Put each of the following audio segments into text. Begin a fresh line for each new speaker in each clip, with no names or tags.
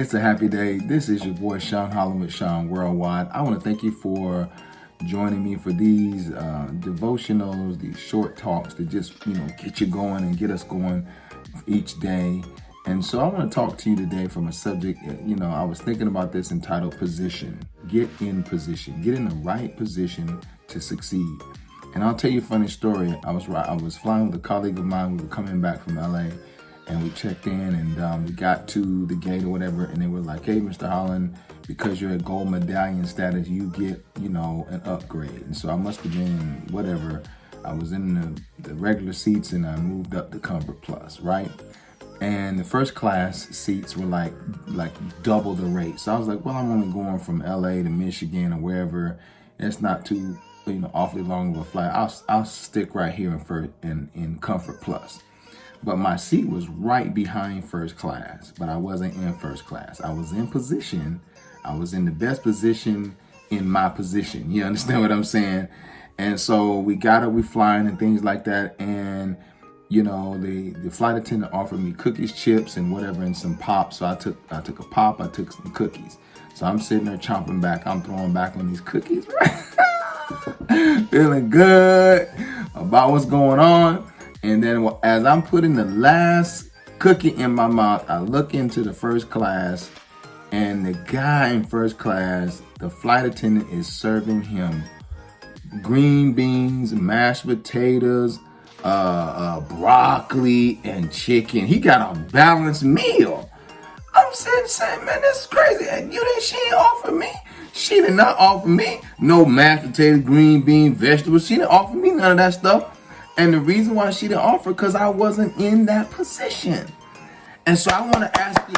It's a happy day. This is your boy Sean Holland with Sean Worldwide. I want to thank you for joining me for these devotionals, these short talks to just, get you going and get us going each day. And so I want to talk to you today from a subject, I was thinking about this entitled position. Get in position. Get in the right position to succeed. And I'll tell you a funny story. I was flying with a colleague of mine. We were coming back from LA. And we checked in and we got to the gate or whatever. And they were like, hey, Mr. Holland, because you're at gold medallion status, you get, an upgrade. And so I must have been whatever. I was in the regular seats and I moved up to Comfort Plus, right? And the first class seats were like double the rate. So I was like, well, I'm only going from LA to Michigan or wherever. It's not too, awfully long of a flight. I'll stick right here in Comfort Plus. But my seat was right behind first class, but I wasn't in first class. I was in position. I was in the best position in my position. You understand what I'm saying? And so we flying and things like that. And, the flight attendant offered me cookies, chips, and whatever, and some pop. So I took a pop, I took some cookies. So I'm sitting there chomping back. I'm throwing back on these cookies, right? Feeling good about what's going on. And then as I'm putting the last cookie in my mouth, I look into the first class, and the guy in first class, the flight attendant is serving him green beans, mashed potatoes, broccoli, and chicken. He got a balanced meal. I'm sitting saying, man, this is crazy. And she didn't offer me. She did not offer me no mashed potatoes, green bean, vegetables. She didn't offer me none of that stuff. And the reason why she didn't offer, because I wasn't in that position. And so I want to ask you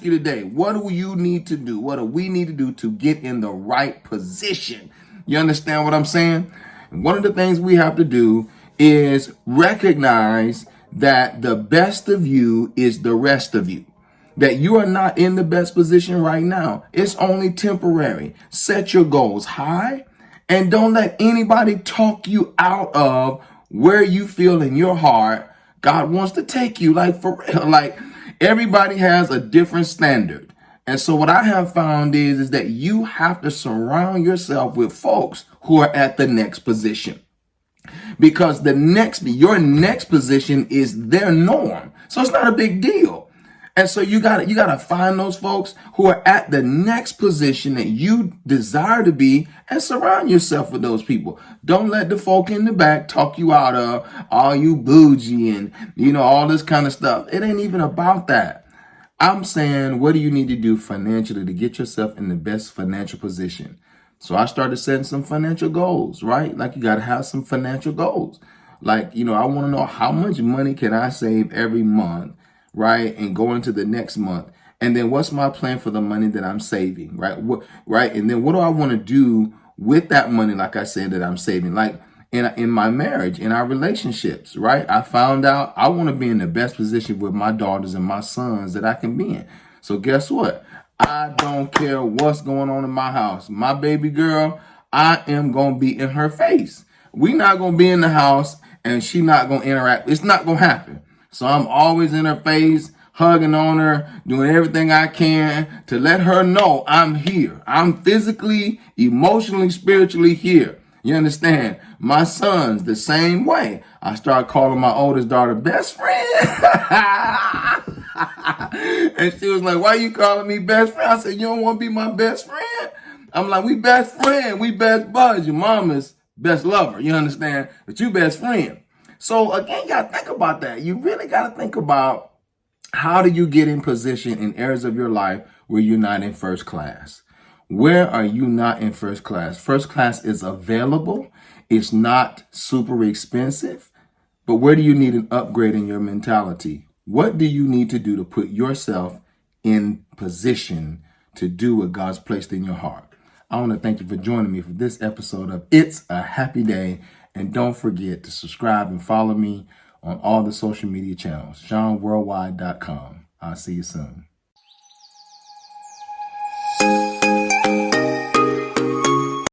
today, what do you need to do? What do we need to do to get in the right position? You understand what I'm saying? And one of the things we have to do is recognize that the best of you is the rest of you. That you are not in the best position right now. It's only temporary. Set your goals high. And don't let anybody talk you out of where you feel in your heart God wants to take you. Like, for real, like, everybody has a different standard. And so what I have found is that you have to surround yourself with folks who are at the next position. Because your next position is their norm. So it's not a big deal. And so you gotta find those folks who are at the next position that you desire to be and surround yourself with those people. Don't let the folk in the back talk you out of all you bougie and, all this kind of stuff. It ain't even about that. I'm saying, what do you need to do financially to get yourself in the best financial position? So I started setting some financial goals, right? Like, you got to have some financial goals. Like, I want to know how much money can I save every month, right? And go into the next month. And then what's my plan for the money that I'm saving, right? Right. And then what do I want to do with that money? Like I said, that I'm saving, like in my marriage, in our relationships, right? I found out I want to be in the best position with my daughters and my sons that I can be in. So guess what? I don't care what's going on in my house. My baby girl, I am going to be in her face. We're not going to be in the house and she not going to interact. It's not going to happen. So I'm always in her face, hugging on her, doing everything I can to let her know I'm here. I'm physically, emotionally, spiritually here. You understand? My sons, the same way. I started calling my oldest daughter best friend. And she was like, why you calling me best friend? I said, you don't want to be my best friend? I'm like, we best friend. We best buds. Your mama's best lover. You understand? But you best friend. So again, you got to think about that. You really got to think about, how do you get in position in areas of your life where you're not in first class? Where are you not in first class? First class is available. It's not super expensive. But where do you need an upgrade in your mentality? What do you need to do to put yourself in position to do what God's placed in your heart? I want to thank you for joining me for this episode of It's a Happy Day. And don't forget to subscribe and follow me on all the social media channels, SeanWorldwide.com. I'll see you soon.